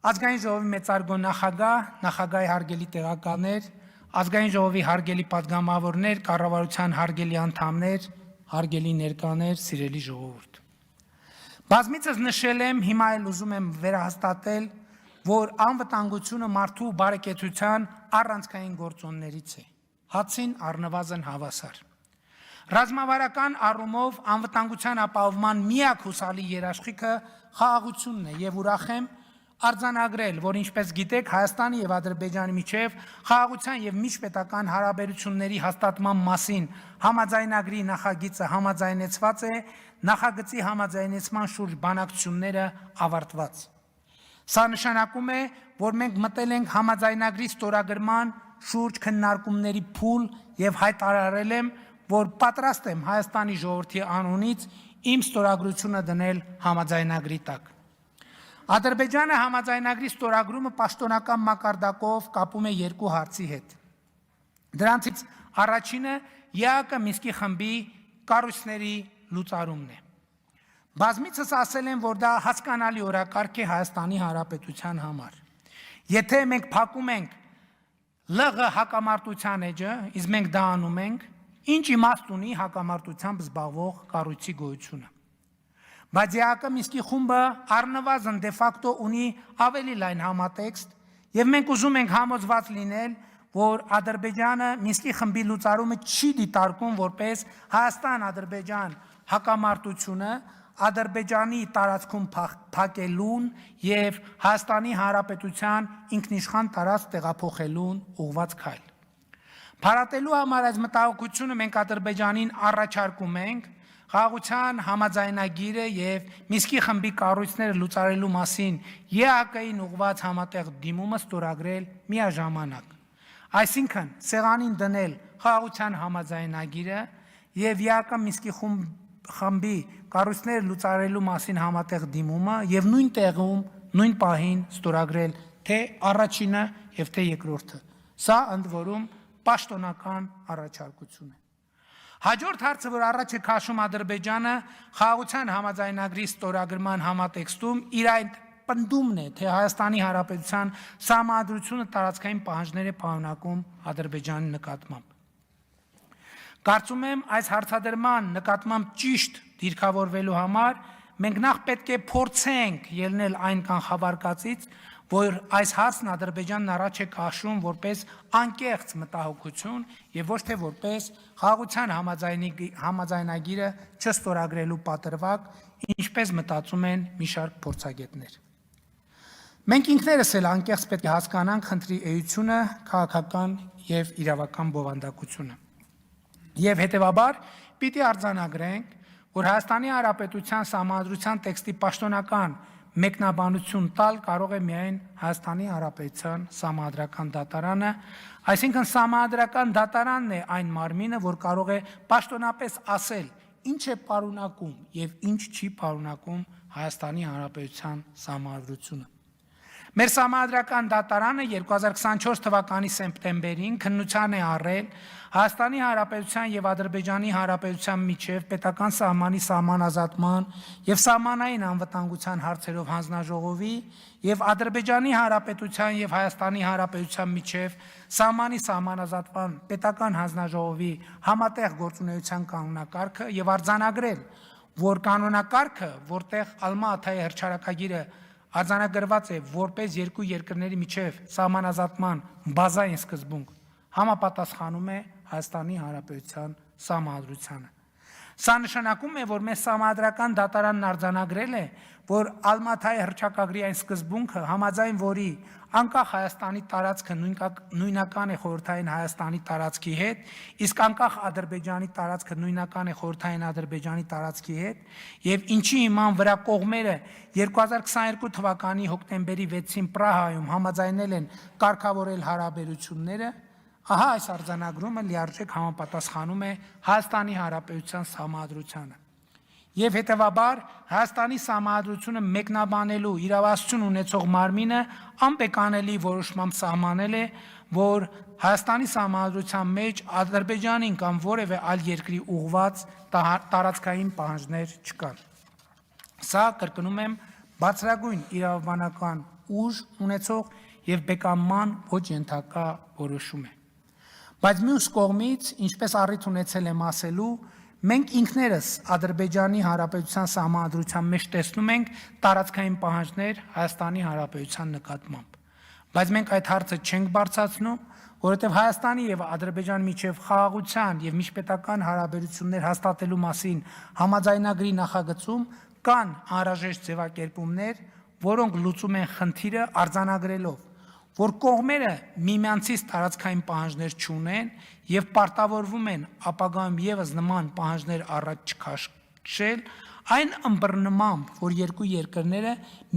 Ազգային ժողովի մեծարգո նախագահ, նախագահի հարգելի տեղականներ, ազգային ժողովի հարգելի պատգամավորներ, կառավարության հարգելի անդամներ, հարգելի ներկաներ, սիրելի ժողովուրդ։ Բազմիցս նշել եմ, հիմա էլ ուզում եմ վերահաստատել, որ անվտանգությունը մարդու բարեկեցության առանցքային գործոններից է, հացին առնվազն հավասար։ Ռազմավարական առումով անվտանգության ապահովման միակ հուսալի երաշխիքը խաղաղությունն է եւ ուրախ եմ արձանագրել, որ ինչպես գիտեք, Հայաստանի եւ Ադրբեջանի միջև խաղաղության եւ միջպետական հարաբերությունների հաստատման մասին համաձայնագրի նախագիծը համաձայնեցված է, նախագծի համաձայնեցման շուրջ բանակցությունները ավարտված։ Սա նշանակում է, որ մենք մտել ենք համաձայնագրի ստորագրման շուրջ քննարկումների փուլ եւ հայտարարել եմ, որ պատրաստ եմ Հայաստանի ժողովրդի անունից իմ ստորագրությունը դնել համաձայնագրի տակ։ Ադրբեջանը համաձայնագրի ստորագրումը պաշտոնական մակարդակով կապում է երկու հարցի հետ։ Դրանցից առաջինը ԵԱԿ Մինսկի խմբի կառույցների լուծարումն է։ Բազմիցս ասել եմ, որ դա հասկանալի օրակարգ է Հայաստանի Հանրապետության համար։ Եթե մենք փակում ենք ԼՂ հակամարտության էջը, իսկ մենք դա անում ենք, ինչ իմաստ ունի հակամարտությամբ զբաղվող կառույցի գոյությունը։ Բայց ԵԱԿ Մինսկի խումբը առնվազն դե ֆակտո ունի ավելի լայն համատեքստ եւ մենք ուզում ենք համոզված լինել, որ Ադրբեջանը Մինսկի խմբի լուծարումը չի դիտարկում որպես Հայաստան-Ադրբեջան հակամարտությունը Ադրբեջանի տարածքում փակելուն եւ Հայաստանի Հանրապետության ինքնիշխան տարածք տեղափոխելուն ուղղված քայլ։ Փարատելու համար այս մտահոգությունը մենք Ադրբեջանին առաջարկում ենք խաղաղության համաձայնագիրը եւ Մինսկի խմբի կառույցները լուծարելու մասին ԵԱԿ-ին ուղղված համատեղ դիմումը ստորագրել միաժամանակ։ Այսինքն սեղանին դնել խաղաղության համաձայնագիրը եւ ԵԱԿ Մինսկի խմբի կառույցները լուծարելու մասին համատեղ դիմումը եւ նույն տեղում, նույն պահին ստորագրել թե առաջինը եւ թե երկրորդը։ Սա ընդ որում պաշտոնական առաջարկություն է։ Հաջորդ հարցը, որ առաջ է քաշում Ադրբեջանը խաղաղության համաձայնագրի ստորագրման համատեքստում իր այն պնդումն է, թե Հայաստանի Հանրապետության սահմանադրությունը տարածքային պահանջներ է պարունակում Ադրբեջանի նկատմամբ։ Կարծում եմ, այս հարցադրման նկատմամբ ճիշտ դիրքավորվելու համար մենք նախ պետք է փորձենք ելնել այն կանխավարկածից, որ այս հարցն Ադրբեջանն առաջ է քաշում որպես անկեղծ մտահոգություն եւ ոչ թե որպես խաղաղության համաձայնագիրը չստորագրելու պատրվակ, ինչպես մտածում են մի շարք փորձագետներ։ Մենք ինքներս էլ անկեղծ պետք է հասկանանք խնդրի էությունը, քաղաքական եւ իրավական բովանդակությունը։ Եվ հետեւաբար պիտի արձանագրենք, որ Հայաստանի Հանրապետության Սահմանադրության տեքստի պաշտոնական մեկնաբանություն տալ կարող է միայն Հայաստանի Հանրապետության Սահմանադրական դատարանը, այսինքն Սահմանադրական դատարանն է այն մարմինը, որ կարող է պաշտոնապես ասել, ինչ է պարունակում եւ ինչ չի պարունակում Հայաստանի Հանրապետության Սահմանադրությունը։ Մեր Սահմանադրական դատարանը 2024 թվականի սեպտեմբերին քննության է առել Հայաստանի Հանրապետության եւ Ադրբեջանի Հանրապետության միջև պետական սահմանի սահմանազատման եւ սահմանային անվտանգության հարցերով հանձնաժողովի եւ Ադրբեջանի Հանրապետության եւ Հայաստանի Հանրապետության միջև սահմանի սահմանազատման պետական հանձնաժողովի համատեղ գործունեության կանոնակարգը եւ արձանագրել, որ կանոնակարգը, որտեղ Ալմա-Աթայի հռչակագիրը արձանագրված է որպես երկու երկրների միջև սահմանազատման բազային սկզբունք, համապատասխանում է Հայաստանի Հանրապետության Սահմանադրությանը։ Սա նշանակում է, որ մեր Սահմանադրական դատարանն արձանագրել է, որ Ալմա-Աթայի հռչակագրի այն սկզբունքը, համաձայն որի անկախ Հայաստանի տարածքը նույնական է խորհրդային Հայաստանի տարածքի հետ, իսկ անկախ Ադրբեջանի տարածքը նույնական է խորհրդային Ադրբեջանի տարածքի հետ, եւ ինչի հիման վրա կողմերը 2022 թվականի հոկտեմբերի 6-ին Պրահայում համաձայնել են կարգավորել հարաբերությունները, ահա այս արձանագրումը լիարժեք համապատասխանում է Հայաստանի Հանրապետության Սահմանադրությանը։ Եվ հետևաբար Հայաստանի Սահմանադրությունը մեկնաբանելու իրավասություն ունեցող մարմինը անպեկանելի որոշմամբ սահմանել է, որ Հայաստանի Սահմանադրության մեջ Ադրբեջանին կամ որևէ այլ երկրի ուղղված տարածքային պահանջներ չկան։ Սա, կրկնում եմ, բարձրագույն իրավաբանական ուժ ունեցող եւ բեկամման ոչ ենթակա որոշում է։ Բայց մյուս կողմից, ինչպես առիթ ունեցել եմ ասելու, մենք ինքներս Ադրբեջանի Հանրապետության Սահմանադրության մեջ տեսնում ենք տարածքային պահանջներ Հայաստանի Հանրապետության նկատմամբ։ Բայց մենք այդ հարցը չենք բարձրացնում, որովհետև Հայաստանի եւ Ադրբեջանի միջև խաղաղության եւ միջպետական հարաբերություններ հաստատելու մասին համաձայնագրի նախագծում կան անհրաժեշտ ձևակերպումներ, որոնք լուծում են խնդիրը արձանագրելով, որ կողմերը միմյանցից տարածքային պահանջներ չունեն եւ պարտավորվում են ապագայում եւս նման պահանջներ առաջ չքաշել, այն ըմբռնմամբ, որ երկու երկրները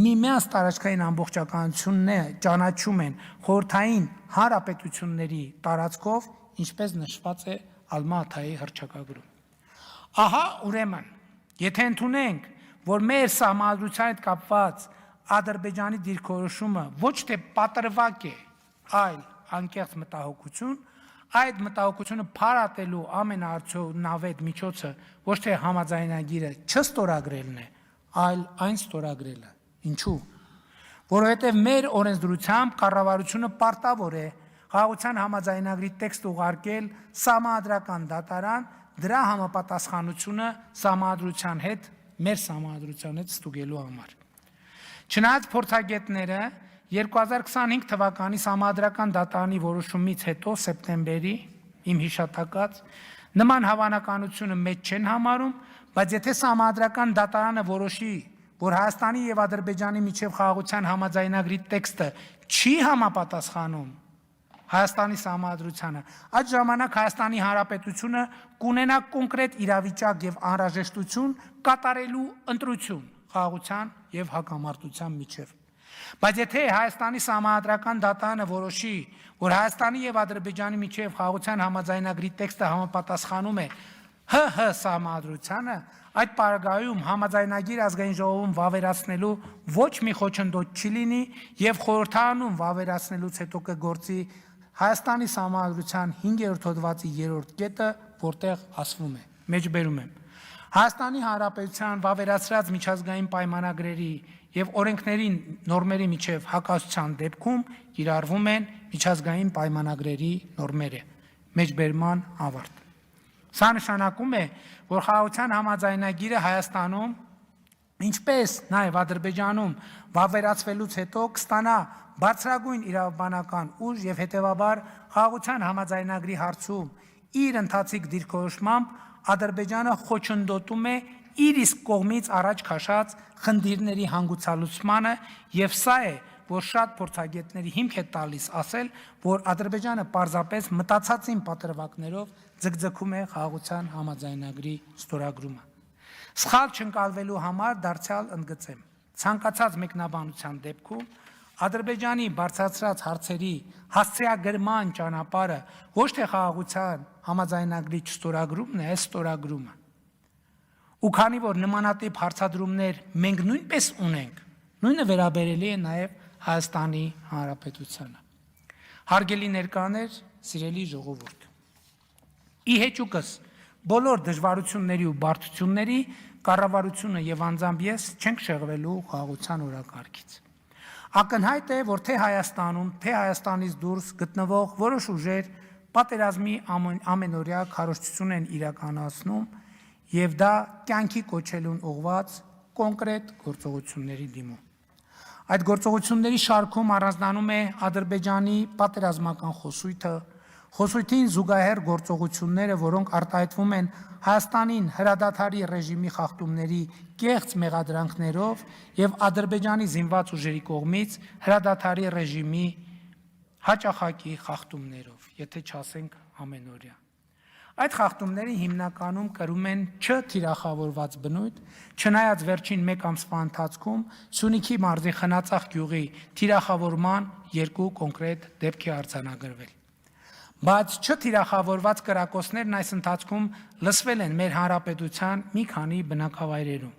միմյանց տարածքային ամբողջականությունները ճանաչում են խորհրդային հանրապետությունների տարածքով, ինչպես նշված է Ալմա-Աթայի հռչակագրում։ Ահա ուրեմն, եթե ընդունենք, որ մեր սահմանադրության հետ կապված Ադրբեջանի դիրքորոշումը ոչ թե պատրվակ է, այլ անկեղծ մտահոգություն, այդ մտահոգությունը փարատելու ամենաարդյունավետ միջոցը ոչ թե համաձայնագիրը չստորագրելն է, այլ այն ստորագրելը։ Ինչու՞։ Որովհետև մեր օրենսդրությամբ կառավարությունը պարտավոր է խաղաղության համաձայնագրի տեքստ ուղարկել սահմանադրական դատարան, դրա համապատասխանությունը սահմանադրության հետ, մեր սահմանադրության հետ ստուգելու համար։ Չնայած փորձագետները 2025 թվականի սահմանադրական դատարանի որոշումից հետո սեպտեմբերի իմ հիշատակած նման հավանականությունը մեծ չեն համարում, բայց եթե սահմանադրական դատարանը որոշի, որ Հայաստանի եւ Ադրբեջանի միջև խաղաղության համաձայնագրի տեքստը չի համապատասխանում Հայաստանի սահմանադրությանը, այդ ժամանակ Հայաստանի Հանրապետությունը կունենա կոնկրետ իրավիճակ եւ անհրաժեշտություն կատարելու ընտրություն խաղաղության եւ հակամարտության միջև։ Բայց եթե Հայաստանի սահմանադրական դատարանը որոշի, որ Հայաստանի եւ Ադրբեջանի միջև խաղաղության համաձայնագրի տեքստը համապատասխանում է ՀՀ սահմանադրությանը, այդ պարագայում համաձայնագիր ազգային ժողովում վավերացնելու ոչ մի խոչընդոտ չի լինի եւ խորհրդարանում վավերացնելուց հետո կգործի Հայաստանի սահմանադրության 5-րդ հոդվածի 3-րդ կետը, որտեղ ասվում է. մեջբերում եմ. Հայաստանի Հանրապետության վավերացրած միջազգային պայմանագրերի եւ օրենքների նորմերի միջև հակասության դեպքում կիրառվում են միջազգային պայմանագրերի նորմերը։ Մեջբերման ավարտ։ Սա նշանակում է, որ խաղաղության համաձայնագիրը Հայաստանում, ինչպես նաեւ Ադրբեջանում վավերացվելուց հետո կստանա բարձրագույն իրավաբանական ուժ եւ հետեւաբար խաղաղության համաձայնագրի հարցում իր ընթացիկ դիրքորոշմամբ Ադրբեջանը խոչընդոտում է իր իսկ կողմից առաջ քաշած խնդիրների հանգուցալուծմանը եւ սա է, որ շատ փորձագետների հիմք է տալիս ասել, որ Ադրբեջանը պարզապես մտածածին պատրվակներով ձգձգում է խաղաղության համաձայնագրի ստորագրումը։ Սխալ չընկալվելու համար դարձյալ ընդգծեմ. ցանկացած մեկնաբանության դեպքում Ադրբեջանի բարձրացրած հարցերի հասցեագրման ճանապարհը ոչ թե խաղաղության համաձայնագրի չստորագրումն է, այլ ստորագրումը։ Ու քանի որ նմանատիպ հարցադրումներ մենք նույնպես ունենք, նույնը վերաբերելի է նաև Հայաստանի Հանրապետությանը։ Հարգելի ներկաներ, սիրելի ժողովուրդ։ Ի հեճուկս բոլոր դժվարությունների ու բարդությունների կառավարությունը եւ անձամբ ես չենք շեղվելու խաղաղության օրակարգից։ Ակնհայտ է, որ թե Հայաստանում, թե Հայաստանից դուրս գտնվող որոշ ուժեր պատերազմի ամենօրյա քարոզչություն են իրականացնում եւ դա կյանքի կոչելուն ուղղված կոնկրետ գործողությունների դիմում։ Այդ գործողությունների շարքում առանձնանում է Ադրբեջանի պատերազմական խոսույթին զուգահեռ գործողությունները, որոնք արտահայտվում են Հայաստանին հրադադարի ռեժիմի խախտումների կեղծ մեղադրանքներով եւ Ադրբեջանի զինված ուժերի կողմից հրադադարի ռեժիմի հաճախակի խախտումներով, եթե չասենք ամենօրյա։ Այդ խախտումները հիմնականում կրում են չթիրախավորված բնույթ, չնայած վերջին 1 ամսվա ընթացքում Սյունիքի մարզի Խնածախ գյուղի թիրախավորման 2 կոնկրետ դեպք է արձանագրվել։ Բայց չթիրախավորված կրակոցներն այս ընթացքում լսվել են մեր հանրապետության մի քանի բնակավայրերում։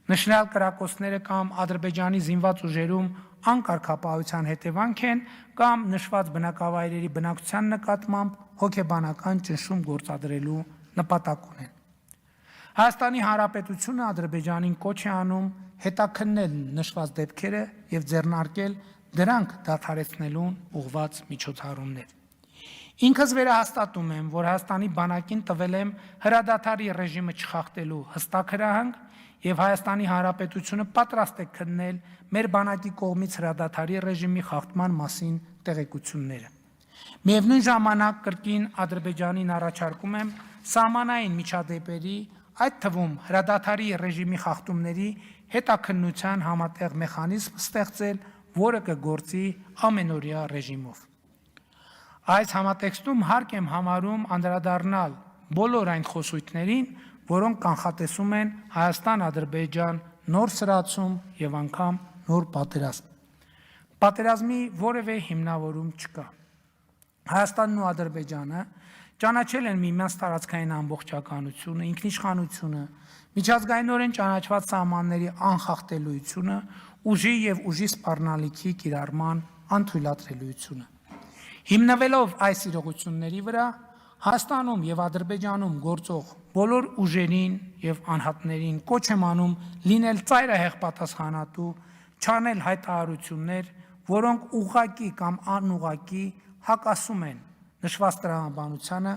Նշանալ կրակոցները կամ Ադրբեջանի զինված ուժերում անկարգապահության հետևանք են կամ նշված բնակավայրերի բնակչության նկատմամբ հոգեբանական ճնշում գործադրելու նպատակ ունեն։ Հայաստանի Հանրապետությունը Ադրբեջանին կոչ է անում հետաքննել նշված դեպքերը եւ ձեռնարկել դրանք դադարեցնելուն ուղղված միջոցառումներ։ Ինքս վերահաստատում եմ, որ Հայաստանի բանակին տվել եմ հրադադարի ռեժիմը չխախտելու հստակ հրահանգ եւ Հայաստանի Հանրապետությունը պատրաստ է քննել մեր բանակի կողմից հրադադարի ռեժիմի խախտման մասին տեղեկությունները։ Միևնույն ժամանակ կրկին Ադրբեջանին առաջարկում եմ սահմանային միջադեպերի, այդ թվում հրադադարի ռեժիմի խախտումների հետաքննության համատեղ մեխանիզմ ստեղծել, որը կգործի ամենօրյա ռեժիմով։ Այս համատեքստում հարկ եմ համարում անդրադառնալ բոլոր այն խոսույթներին, որոնք կանխատեսում են Հայաստան-Ադրբեջան նոր սրացում եւ անգամ նոր պատերազմ։ Պատերազմի որևէ հիմնավորում չկա։ Հայաստանն ու Ադրբեջանը ճանաչել են միմյանց տարածքային ամբողջականությունը, ինքնիշխանությունը, միջազգայինորեն ճանաչված սահմանների անխախտելիությունը, ուժի եւ ուժի սպառնալիքի կիրառման անթույլատրելիությունը։ Հիմնվելով այս իրողությունների վրա, Հայաստանում եւ Ադրբեջանում գործող բոլոր ուժերին եւ անհատներին կոչ եմ անում լինել ծայրահեղ պատասխանատու, չանել հայտարարություններ, որոնք ուղղակի կամ անուղղակի հակասում են նշված տրամաբանությանը,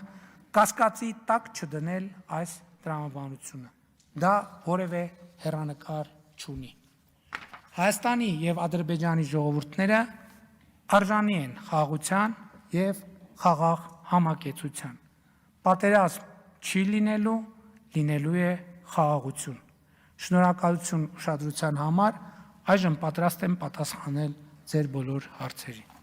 կասկածի տակ չդնել այս տրամաբանությունը։ Դա որևէ հեռանկար չունի։ Հայաստանի եւ Ադրբեջանի ժողովուրդները արժանի են խաղաղության եւ խաղաղ համակեցության։ Պատերազմ չի լինելու է խաղաղություն։ Շնորհակալություն ուշադրության համար, այժմ պատրաստ եմ պատասխանել ձեր բոլոր հարցերին։